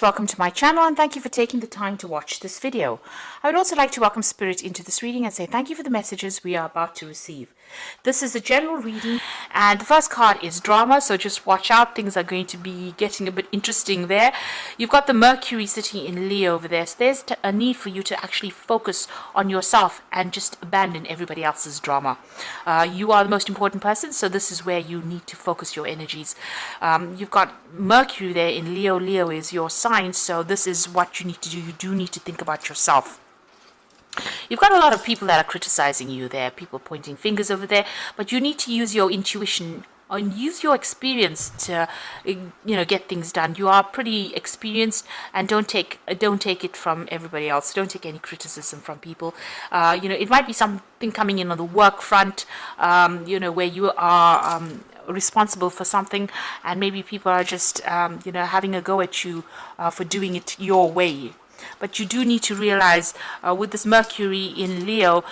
Welcome to my channel and thank you for taking the time to watch this video. I would also like to welcome Spirit into this reading and say thank you for the messages we are about to receive. This is a general reading and the first card is drama, so just watch out. Things are going to be getting a bit interesting there. You've got the Mercury sitting in Leo over there, so there's a need for you to actually focus on yourself and just abandon everybody else's drama. You are the most important person, so this is where you need to focus your energies. You've got Mercury there in Leo. Leo is your sign. So this is what you need to do. You do need to think about yourself. You've got a lot of people that are criticizing you there, people pointing fingers over there, but you need to use your intuition and use your experience to, get things done. You are pretty experienced, and don't take it from everybody else. Don't take any criticism from people. It might be something coming in on the work front, where you are responsible for something, and maybe people are just having a go at you for doing it your way. But you do need to realize with this Mercury in Leo,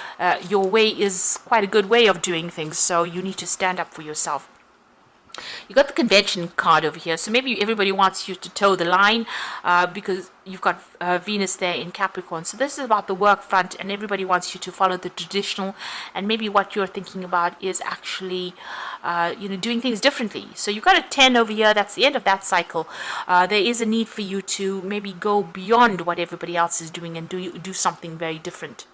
your way is quite a good way of doing things, so you need to stand up for yourself. You got the Convention card over here, so maybe everybody wants you to toe the line because you've got Venus there in Capricorn. So this is about the work front, and everybody wants you to follow the traditional, and maybe what you're thinking about is actually doing things differently. So you've got a 10 over here. That's the end of that cycle. There is a need for you to maybe go beyond what everybody else is doing and do something very different.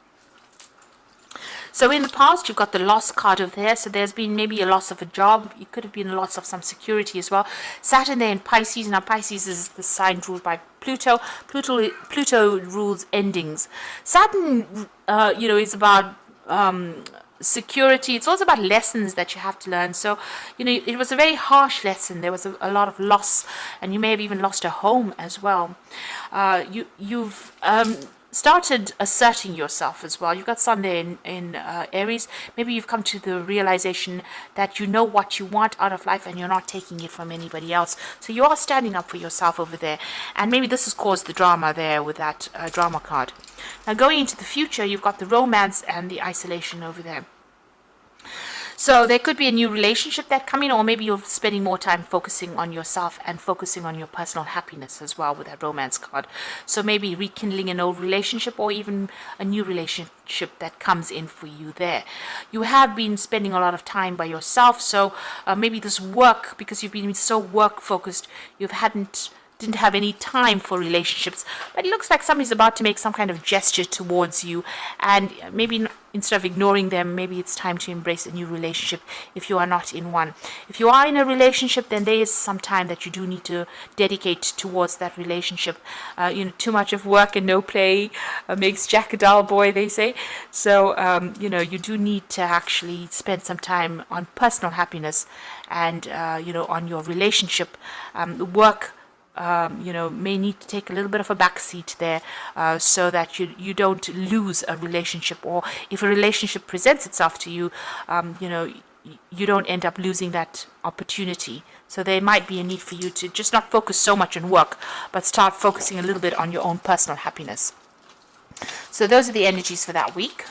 So in the past, you've got the loss card over there. So there's been maybe a loss of a job. It could have been a loss of some security as well. Saturn there in Pisces. Now Pisces is the sign ruled by Pluto. Pluto rules endings. Saturn, is about security. It's also about lessons that you have to learn. So, it was a very harsh lesson. There was a lot of loss, and you may have even lost a home as well. You've started asserting yourself as well. You've got Sun there in Aries. Maybe you've come to the realization that you know what you want out of life and you're not taking it from anybody else. So you are standing up for yourself over there. And maybe this has caused the drama there with that drama card. Now going into the future, you've got the romance and the isolation over there. So there could be a new relationship that come in, or maybe you're spending more time focusing on yourself and focusing on your personal happiness as well with that romance card. So maybe rekindling an old relationship, or even a new relationship that comes in for you there. You have been spending a lot of time by yourself, so maybe this work, because you've been so work focused, didn't have any time for relationships, but it looks like somebody's about to make some kind of gesture towards you, and maybe instead of ignoring them, maybe it's time to embrace a new relationship if you are not in one. If you are in a relationship, then there is some time that you do need to dedicate towards that relationship. Too much of work and no play makes Jack a dull boy, they say. So you do need to actually spend some time on personal happiness and on your relationship. Work may need to take a little bit of a backseat there, so that you don't lose a relationship, or if a relationship presents itself to you, you don't end up losing that opportunity. So there might be a need for you to just not focus so much on work, but start focusing a little bit on your own personal happiness. So those are the energies for that week.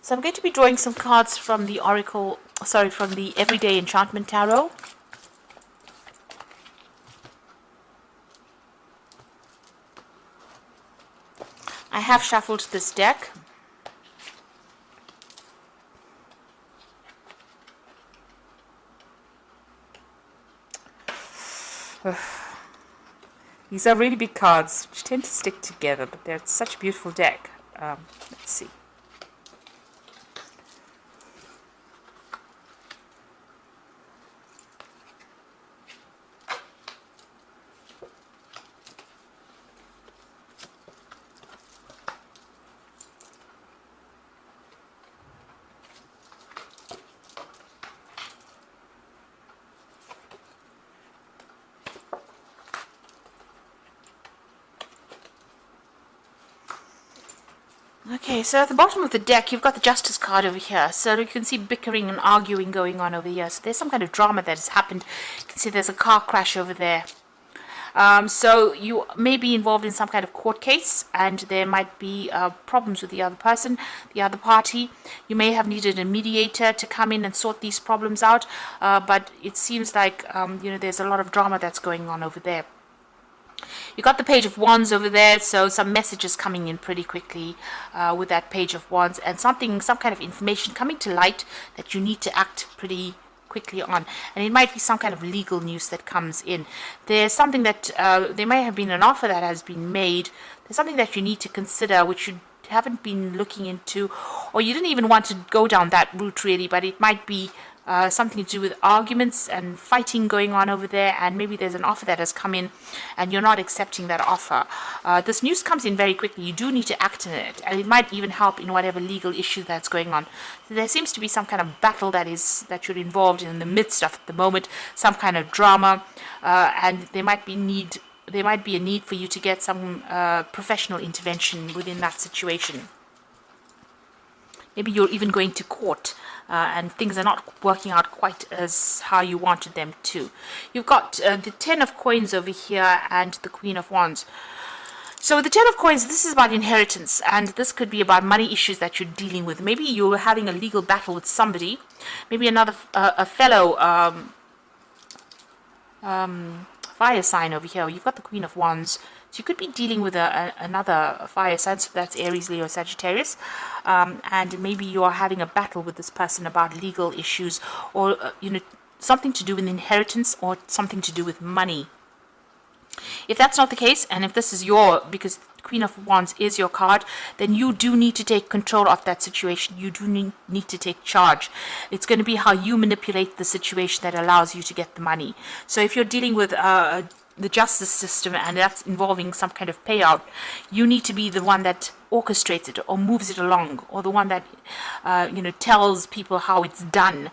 So I'm going to be drawing some cards from the from the Everyday Enchantment Tarot. I have shuffled this deck. These are really big cards, which tend to stick together, but they're such a beautiful deck. Let's see. Okay, so at the bottom of the deck, you've got the Justice card over here. So you can see bickering and arguing going on over here. So there's some kind of drama that has happened. You can see there's a car crash over there. So you may be involved in some kind of court case, and there might be problems with the other person, the other party. You may have needed a mediator to come in and sort these problems out, but it seems like there's a lot of drama that's going on over there. You got the Page of Wands over there, so some messages coming in pretty quickly with that Page of Wands, and some kind of information coming to light that you need to act pretty quickly on. And it might be some kind of legal news that comes in. There's something that there may have been an offer that has been made. There's something that you need to consider, which you haven't been looking into, or you didn't even want to go down that route really, but it might be something to do with arguments and fighting going on over there, and maybe there's an offer that has come in and you're not accepting that offer. This news comes in very quickly. You do need to act on it, and it might even help in whatever legal issue that's going on. So there seems to be some kind of battle that you're involved in the midst of at the moment, some kind of drama, and there might be a need for you to get some professional intervention within that situation. Maybe you're even going to court and things are not working out quite as how you wanted them to. You've got the Ten of Coins over here and the Queen of Wands. So the Ten of Coins, this is about inheritance, and this could be about money issues that you're dealing with. Maybe you're having a legal battle with somebody, maybe another a fellow fire sign over here. You've got the Queen of Wands. So you could be dealing with another fire sign, so that's Aries, Leo, Sagittarius, and maybe you are having a battle with this person about legal issues, or something to do with inheritance, or something to do with money. If that's not the case, and if this is because Queen of Wands is your card, then you do need to take control of that situation. You do need to take charge. It's going to be how you manipulate the situation that allows you to get the money. So if you're dealing with the justice system, and that's involving some kind of payout, you need to be the one that orchestrates it or moves it along, or the one that tells people how it's done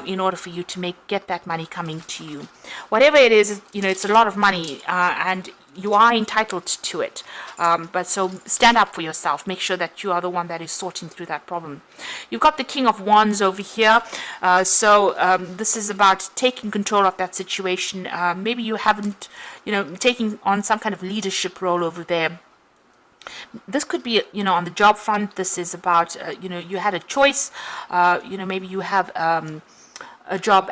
in order for you to get that money coming to you. Whatever it is, it's a lot of money, and you are entitled to it, but so stand up for yourself. Make sure that you are the one that is sorting through that problem. You've got the King of Wands over here, so this is about taking control of that situation. Maybe you haven't taking on some kind of leadership role over there. This could be on the job front. This is about you had a choice. Maybe you have a job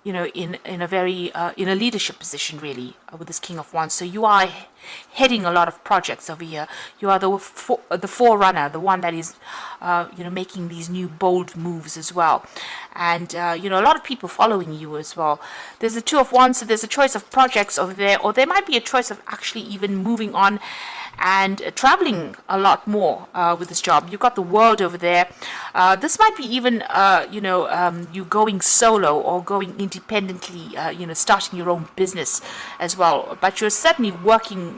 in a very in a leadership position really with this King of Wands. So you are heading a lot of projects over here. You are the forerunner, the one that is making these new bold moves as well, and a lot of people following you as well. There's the Two of Wands, so there's a choice of projects over there, or there might be a choice of actually even moving on and traveling a lot more with this job. You've got the World over there. This might be even you going solo or going independently, starting your own business as well, but you're certainly working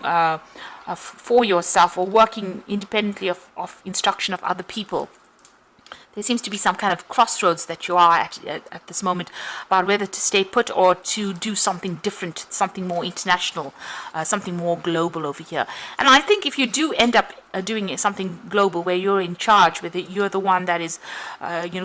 for yourself, or working independently of instruction of other people. There seems to be some kind of crossroads that you are at this moment about whether to stay put or to do something different, something more international, something more global over here. And I think if you do end up doing something global where you're in charge with it, you're the one that is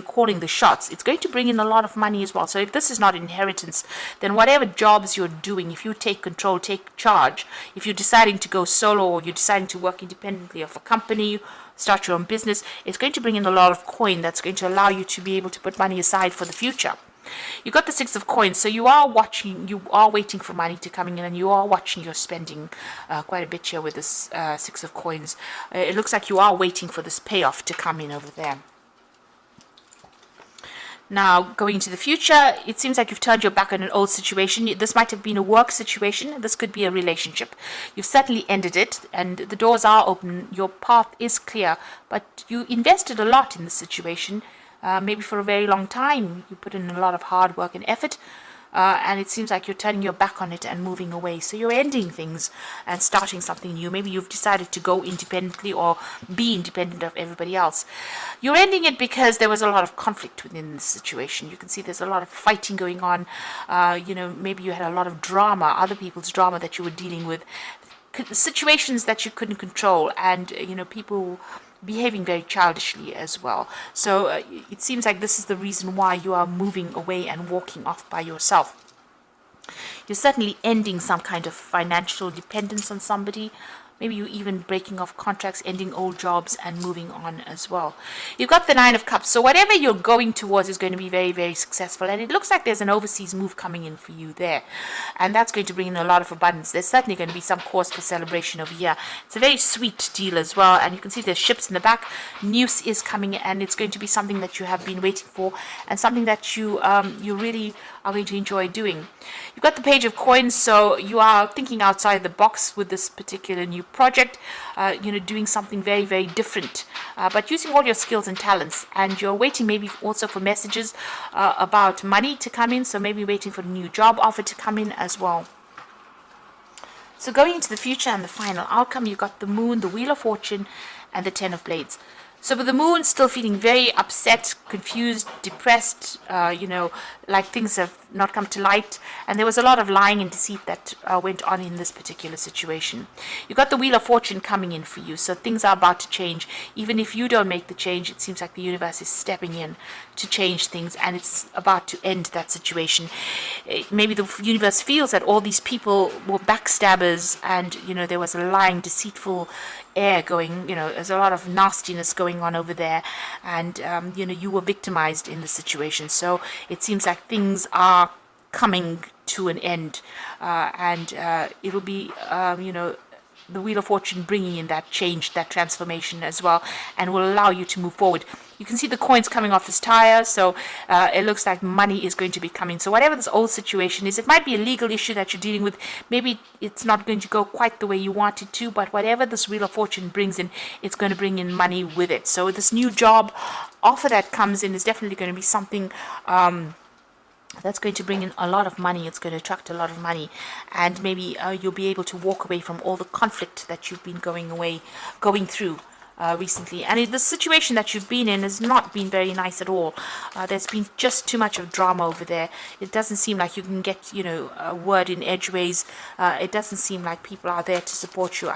calling the shots, it's going to bring in a lot of money as well. So if this is not inheritance, then whatever jobs you're doing, if you take control, take charge, if you're deciding to go solo, or you're deciding to work independently of a company, start your own business, it's going to bring in a lot of coin that's going to allow you to be able to put money aside for the future. You got the Six of Coins, so you are waiting for money to come in, and you are watching your spending quite a bit here with this Six of Coins. It looks like you are waiting for this payoff to come in over there. Now, going into the future, it seems like you've turned your back on an old situation. This might have been a work situation. This could be a relationship. You've certainly ended it, and the doors are open. Your path is clear, but you invested a lot in this situation, maybe for a very long time. You put in a lot of hard work and effort, and it seems like you're turning your back on it and moving away. So you're ending things and starting something new. Maybe you've decided to go independently or be independent of everybody else. You're ending it because there was a lot of conflict within this situation. You can see there's a lot of fighting going on. Maybe you had a lot of drama, other people's drama that you were dealing with, situations that you couldn't control, and people behaving very childishly as well. So it seems like this is the reason why you are moving away and walking off by yourself. You're certainly ending some kind of financial dependence on somebody. Maybe you're even breaking off contracts, ending old jobs, and moving on as well. You've got the Nine of Cups. So whatever you're going towards is going to be very, very successful. And it looks like there's an overseas move coming in for you there. And that's going to bring in a lot of abundance. There's certainly going to be some cause for celebration over here. It's a very sweet deal as well. And you can see there's ships in the back. News is coming, and it's going to be something that you have been waiting for, and something that you really are going to enjoy doing. You've got the Page of Coins, so you are thinking outside the box with this particular new project, doing something very, very different, but using all your skills and talents. And you're waiting maybe also for messages about money to come in, so maybe waiting for a new job offer to come in as well. So going into the future and the final outcome, you've got the Moon, the Wheel of Fortune, and the Ten of Blades. So with the Moon still feeling very upset, confused, depressed, like things have not come to light. And there was a lot of lying and deceit that went on in this particular situation. You've got the Wheel of Fortune coming in for you. So things are about to change. Even if you don't make the change, it seems like the universe is stepping in to change things. And it's about to end that situation. Maybe the universe feels that all these people were backstabbers, and, there was a lying, deceitful air going, there's a lot of nastiness going on over there, and you were victimized in the situation. So it seems like things are coming to an end, and it'll be the Wheel of Fortune bringing in that change, that transformation as well, and will allow you to move forward. You can see the coins coming off this tire, so it looks like money is going to be coming. So whatever this old situation is, it might be a legal issue that you're dealing with. Maybe it's not going to go quite the way you want it to, but whatever this Wheel of Fortune brings in, it's going to bring in money with it. So this new job offer that comes in is definitely going to be something that's going to bring in a lot of money. It's going to attract a lot of money, and maybe you'll be able to walk away from all the conflict that you've been going through recently. And the situation that you've been in has not been very nice at all. There's been just too much of drama over there. It doesn't seem like you can get a word in edgeways. It doesn't seem like people are there to support you.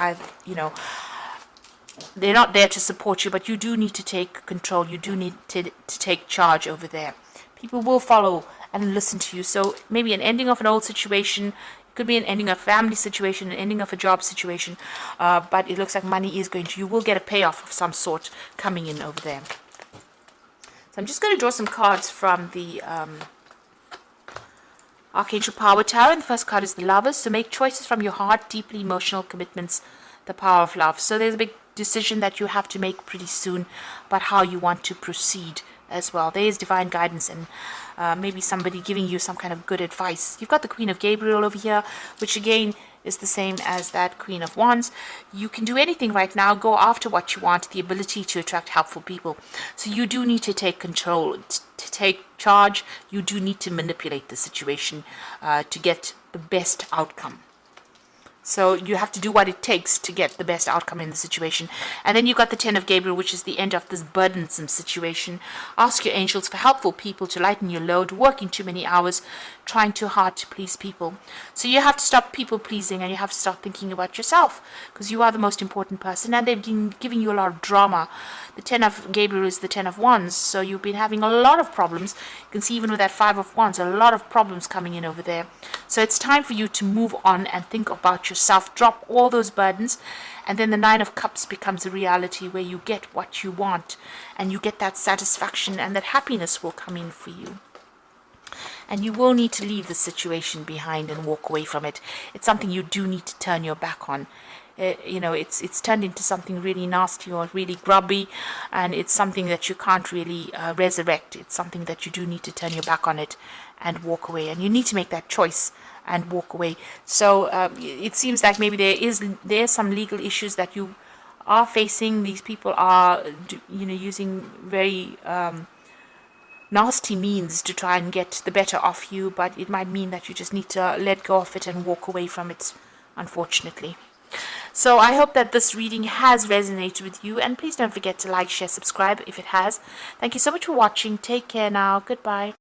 They're not there to support you, but you do need to take control. You do need to take charge over there. People will follow and listen to you. So maybe an ending of an old situation, it could be an ending of a family situation, an ending of a job situation, but it looks like money is you will get a payoff of some sort coming in over there. So I'm just going to draw some cards from the Archangel Power Tower, and the first card is the Lovers. So make choices from your heart, deeply emotional commitments, the power of love. So there's a big decision that you have to make pretty soon about how you want to proceed as well. There is divine guidance, and maybe somebody giving you some kind of good advice. You've got the Queen of Gabriel over here, which again is the same as that Queen of Wands. You can do anything right now. Go after what you want, the ability to attract helpful people. So you do need to take control, to take charge. You do need to manipulate the situation to get the best outcome. So you have to do what it takes to get the best outcome in the situation. And then you've got the Ten of Gabriel, which is the end of this burdensome situation. Ask your angels for helpful people to lighten your load, working too many hours, trying too hard to please people. So you have to stop people pleasing, and you have to start thinking about yourself, because you are the most important person, and they've been giving you a lot of drama. The Ten of Gabriel is the Ten of Wands, so you've been having a lot of problems. You can see even with that Five of Wands, a lot of problems coming in over there. So it's time for you to move on and think about yourself, drop all those burdens, and then the Nine of Cups becomes a reality where you get what you want, and you get that satisfaction, and that happiness will come in for you. And you will need to leave the situation behind and walk away from it. It's something you do need to turn your back on. It's turned into something really nasty or really grubby, and it's something that you can't really resurrect. It's something that you do need to turn your back on it and walk away, and you need to make that choice and walk away. So it seems like maybe there are some legal issues that you are facing. These people are using very nasty means to try and get the better of you, but it might mean that you just need to let go of it and walk away from it, unfortunately. So I hope that this reading has resonated with you, and please don't forget to like, share, subscribe if it has. Thank you so much for watching. Take care now. Goodbye.